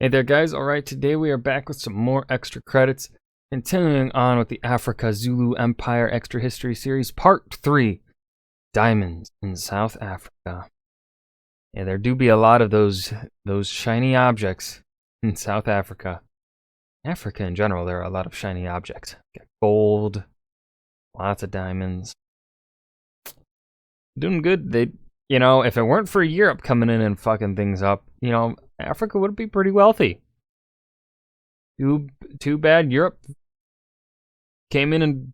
Hey there guys, alright, today we are back with some more extra credits, continuing on with the Africa Zulu Empire Extra History Series, Part 3, Diamonds in South Africa. Yeah, there do be a lot of those shiny objects in South Africa. Africa in general, there are a lot of shiny objects. Got gold, lots of diamonds. Doing good. If it weren't for Europe coming in and fucking things up, Africa would be pretty wealthy. Too bad Europe came in and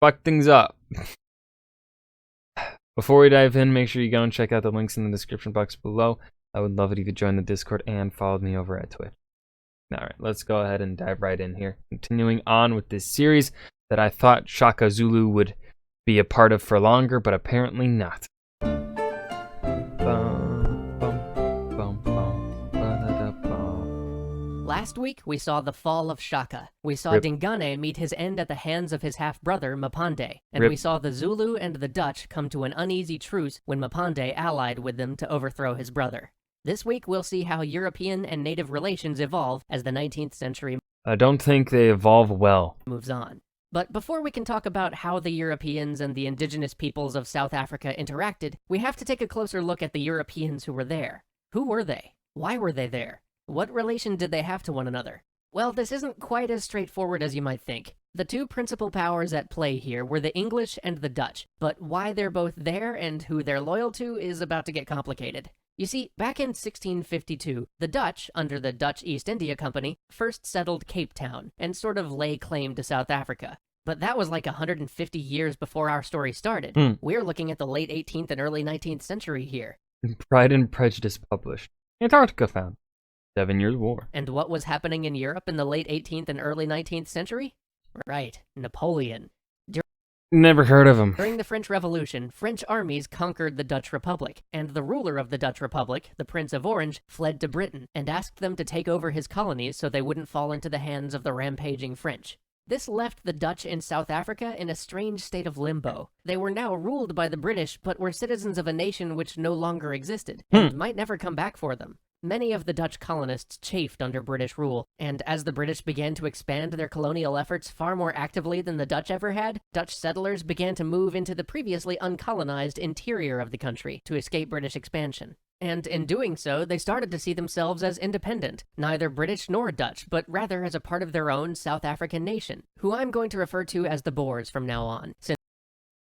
fucked things up. Before we dive in, make sure you go and check out the links in the description box below. I would love it if you join the Discord and followed me over at Twitch. Alright, let's go ahead and dive right in here. Continuing on with this series that I thought Shaka Zulu would be a part of for longer, but apparently not. Last week, we saw the fall of Shaka. We saw Rip. Dingane meet his end at the hands of his half-brother, Mapande. And Rip. we saw the Zulu and the Dutch come to an uneasy truce when Mapande allied with them to overthrow his brother. This week, we'll see how European and native relations evolve as the 19th century I don't think they evolve well. moves on. But before we can talk about how the Europeans and the indigenous peoples of South Africa interacted, we have to take a closer look at the Europeans who were there. Who were they? Why were they there? What relation did they have to one another? Well, this isn't quite as straightforward as you might think. The two principal powers at play here were the English and the Dutch, but why they're both there and who they're loyal to is about to get complicated. You see, back in 1652, the Dutch, under the Dutch East India Company, first settled Cape Town and sort of lay claim to South Africa. But that was like 150 years before our story started. We're looking at the late 18th and early 19th century here. Pride and Prejudice published. Antarctica found. 7 Years' War. And what was happening in Europe in the late 18th and early 19th century? Right, Napoleon. Never heard of him. During the French Revolution, French armies conquered the Dutch Republic, and the ruler of the Dutch Republic, the Prince of Orange, fled to Britain and asked them to take over his colonies so they wouldn't fall into the hands of the rampaging French. This left the Dutch in South Africa in a strange state of limbo. They were now ruled by the British, but were citizens of a nation which no longer existed, and might never come back for them. Many of the Dutch colonists chafed under British rule, and as the British began to expand their colonial efforts far more actively than the Dutch ever had, Dutch settlers began to move into the previously uncolonized interior of the country to escape British expansion. And in doing so, they started to see themselves as independent, neither British nor Dutch, but rather as a part of their own South African nation, who I'm going to refer to as the Boers from now on, since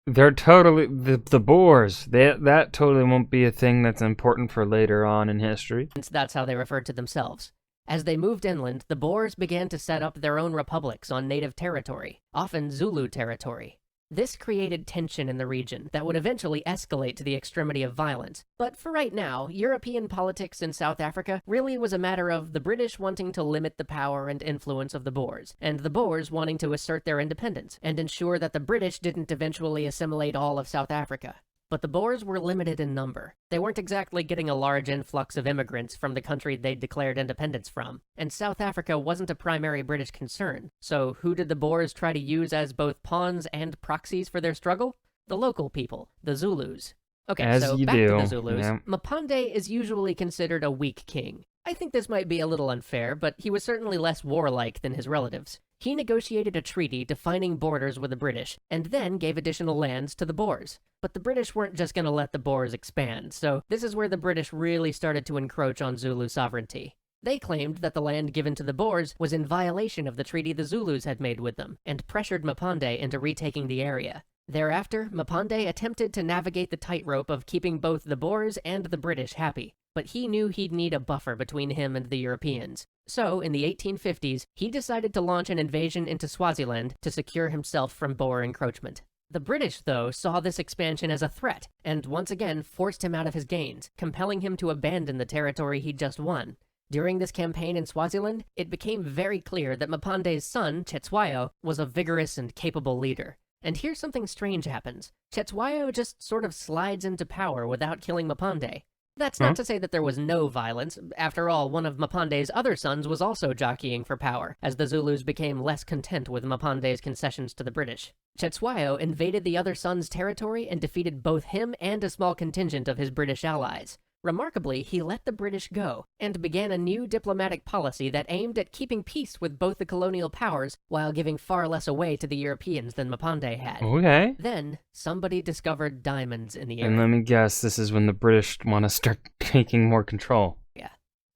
They're totally the Boers. That totally won't be a thing that's important for later on in history. that's how they referred to themselves. As they moved inland, the Boers began to set up their own republics on native territory, often Zulu territory. This created tension in the region that would eventually escalate to the extremity of violence. But for right now, European politics in South Africa really was a matter of the British wanting to limit the power and influence of the Boers, and the Boers wanting to assert their independence and ensure that the British didn't eventually assimilate all of South Africa. But the Boers were limited in number. They weren't exactly getting a large influx of immigrants from the country they'd declared independence from, and South Africa wasn't a primary British concern. So who did the Boers try to use as both pawns and proxies for their struggle? The local people, the Zulus. Okay, As so you back do, to the Zulus. yeah. Mapande is usually considered a weak king. I think this might be a little unfair, but he was certainly less warlike than his relatives. He negotiated a treaty defining borders with the British, and then gave additional lands to the Boers. But the British weren't just going to let the Boers expand, so this is where the British really started to encroach on Zulu sovereignty. They claimed that the land given to the Boers was in violation of the treaty the Zulus had made with them, and pressured Mapande into retaking the area. Thereafter, Mapande attempted to navigate the tightrope of keeping both the Boers and the British happy, but he knew he'd need a buffer between him and the Europeans. So, in the 1850s, he decided to launch an invasion into Swaziland to secure himself from Boer encroachment. The British, though, saw this expansion as a threat, and once again forced him out of his gains, compelling him to abandon the territory he'd just won. During this campaign in Swaziland, it became very clear that Mapande's son, Cetshwayo, was a vigorous and capable leader. And here's something strange happens. Cetshwayo just sort of slides into power without killing Mapande. That's not to say that there was no violence. After all, one of Mapande's other sons was also jockeying for power, as the Zulus became less content with Mapande's concessions to the British. Cetshwayo invaded the other son's territory and defeated both him and a small contingent of his British allies. Remarkably, he let the British go and began a new diplomatic policy that aimed at keeping peace with both the colonial powers while giving far less away to the Europeans than Mapande had. Okay. Then, somebody discovered diamonds in the And area. let me guess, this is when the British want to start taking more control.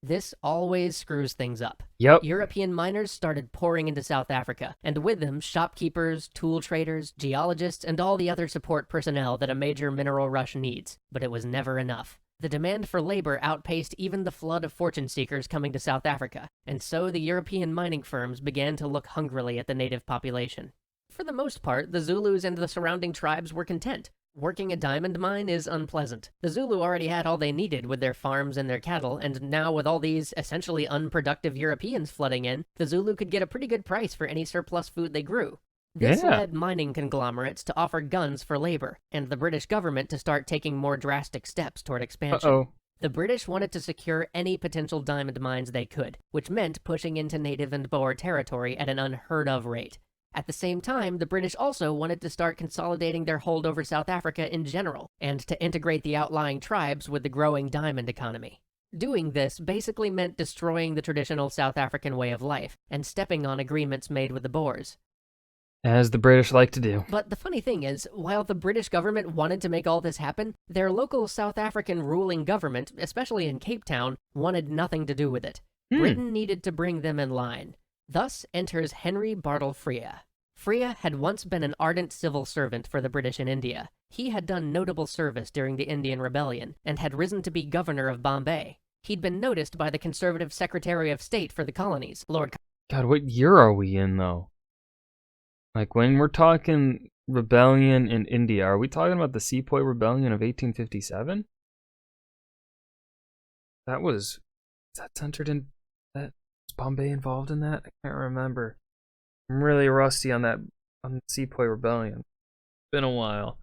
This always screws things up. Yep. European miners started pouring into South Africa, and with them, shopkeepers, tool traders, geologists, and all the other support personnel that a major mineral rush needs. But it was never enough. The demand for labor outpaced even the flood of fortune seekers coming to South Africa, and so the European mining firms began to look hungrily at the native population. For the most part, the Zulus and the surrounding tribes were content. Working a diamond mine is unpleasant. The Zulu already had all they needed with their farms and their cattle, and now with all these essentially unproductive Europeans flooding in, the Zulu could get a pretty good price for any surplus food they grew. This led mining conglomerates to offer guns for labor, and the British government to start taking more drastic steps toward expansion. The British wanted to secure any potential diamond mines they could, which meant pushing into native and Boer territory at an unheard of rate. At the same time, the British also wanted to start consolidating their hold over South Africa in general, and to integrate the outlying tribes with the growing diamond economy. Doing this basically meant destroying the traditional South African way of life, and stepping on agreements made with the Boers. As the British like to do. But the funny thing is, while the British government wanted to make all this happen, their local South African ruling government, especially in Cape Town, wanted nothing to do with it. Britain needed to bring them in line. Thus enters Henry Bartle Frere. Frere had once been an ardent civil servant for the British in India. He had done notable service during the Indian Rebellion, and had risen to be governor of Bombay. He'd been noticed by the Conservative Secretary of State for the Colonies, Lord... God, what year are we in, though? Like, when we're talking rebellion in India, are we talking about the Sepoy Rebellion of 1857? Is that centered in... Was Bombay involved in that? I can't remember. I'm really rusty on the Sepoy Rebellion. It's been a while.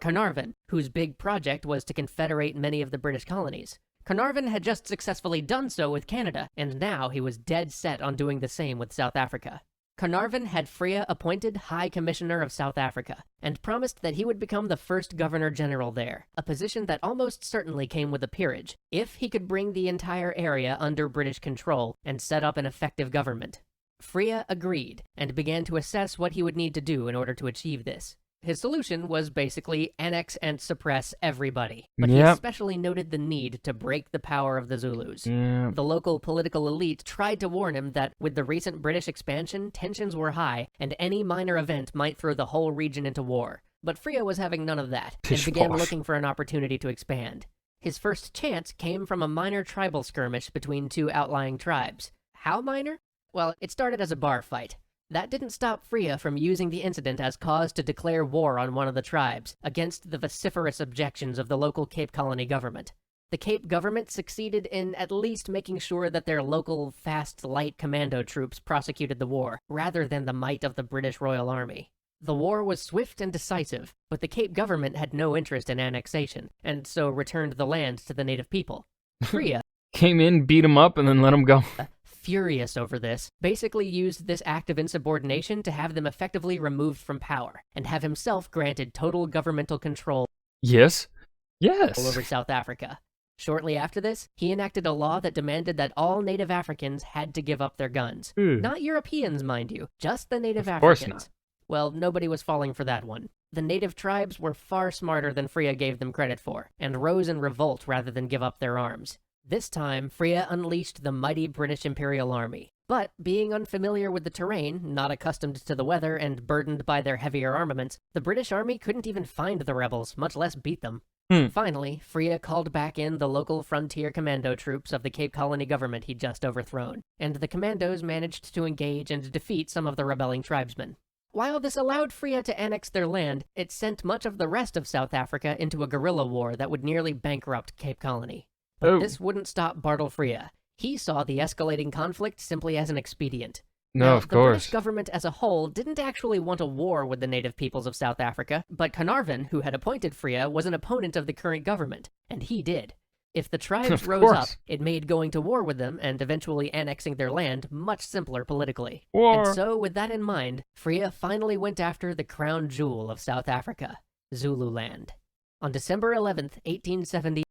Carnarvon, whose big project was to confederate many of the British colonies. Carnarvon had just successfully done so with Canada, and now he was dead set on doing the same with South Africa. Carnarvon had Frere appointed High Commissioner of South Africa, and promised that he would become the first Governor-General there, a position that almost certainly came with a peerage, if he could bring the entire area under British control and set up an effective government. Frere agreed, and began to assess what he would need to do in order to achieve this. His solution was basically annex and suppress everybody, but he especially noted the need to break the power of the Zulus. The local political elite tried to warn him that with the recent British expansion, tensions were high, and any minor event might throw the whole region into war. But Frere was having none of that, and began looking for an opportunity to expand. His first chance came from a minor tribal skirmish between two outlying tribes. How minor? Well, it started as a bar fight. That didn't stop Frere from using the incident as cause to declare war on one of the tribes, against the vociferous objections of the local Cape Colony government. The Cape government succeeded in at least making sure that their local fast light commando troops prosecuted the war, rather than the might of the British Royal Army. The war was swift and decisive, but the Cape government had no interest in annexation, and so returned the land to the native people. Frere came in, beat him up, and then let him go. Furious over this, basically used this act of insubordination to have them effectively removed from power, and have himself granted total governmental control over South Africa. Shortly after this, he enacted a law that demanded that all native Africans had to give up their guns. Not Europeans, mind you, just the native Africans. Of course not. Well, nobody was falling for that one. The native tribes were far smarter than Frere gave them credit for, and rose in revolt rather than give up their arms. This time, Frere unleashed the mighty British Imperial Army. But, being unfamiliar with the terrain, not accustomed to the weather, and burdened by their heavier armaments, the British army couldn't even find the rebels, much less beat them. Finally, Frere called back in the local frontier commando troops of the Cape Colony government he'd just overthrown, and the commandos managed to engage and defeat some of the rebelling tribesmen. While this allowed Frere to annex their land, it sent much of the rest of South Africa into a guerrilla war that would nearly bankrupt Cape Colony. But this wouldn't stop Bartle Frere. He saw the escalating conflict simply as an expedient. No, of the course. British government as a whole didn't actually want a war with the native peoples of South Africa, but Carnarvon, who had appointed Frere, was an opponent of the current government, and he did. If the tribes rose up, it made going to war with them and eventually annexing their land much simpler politically. And so, with that in mind, Frere finally went after the crown jewel of South Africa, Zululand. On December 11th, 1870...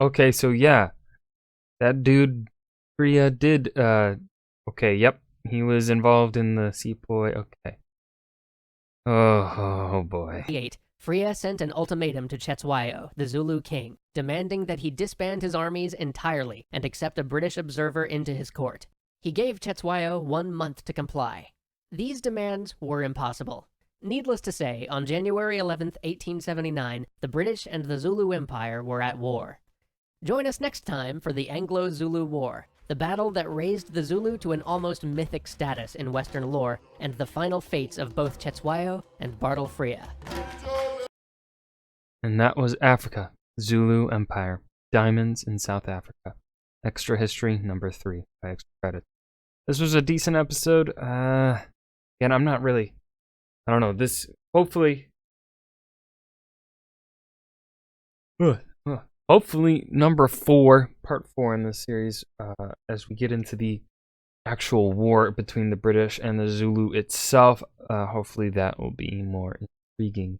Okay, so yeah, that dude, Priya did, okay, yep, he was involved in the sepoy, okay. Oh boy. 8, Freya sent an ultimatum to Cetshwayo, the Zulu king, demanding that he disband his armies entirely and accept a British observer into his court. He gave Cetshwayo 1 month to comply. These demands were impossible. Needless to say, on January 11th, 1879, the British and the Zulu Empire were at war. Join us next time for the Anglo-Zulu War, the battle that raised the Zulu to an almost mythic status in Western lore, and the final fates of both Cetshwayo and Bartle Freya. And that was Africa, Zulu Empire, Diamonds in South Africa. Extra History number 3 by Extra Credits. This was a decent episode. Again, I'm not really, I don't know, this, hopefully, hopefully number 4, part 4 in this series, as we get into the actual war between the British and the Zulu itself, hopefully that will be more intriguing.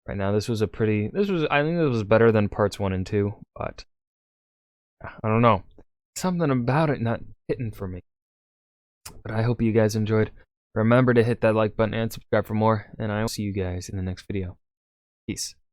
Right now, I think this was better than parts 1 and 2, but I don't know. Something about it not hitting for me. But I hope you guys enjoyed. Remember to hit that like button and subscribe for more, and I will see you guys in the next video. Peace.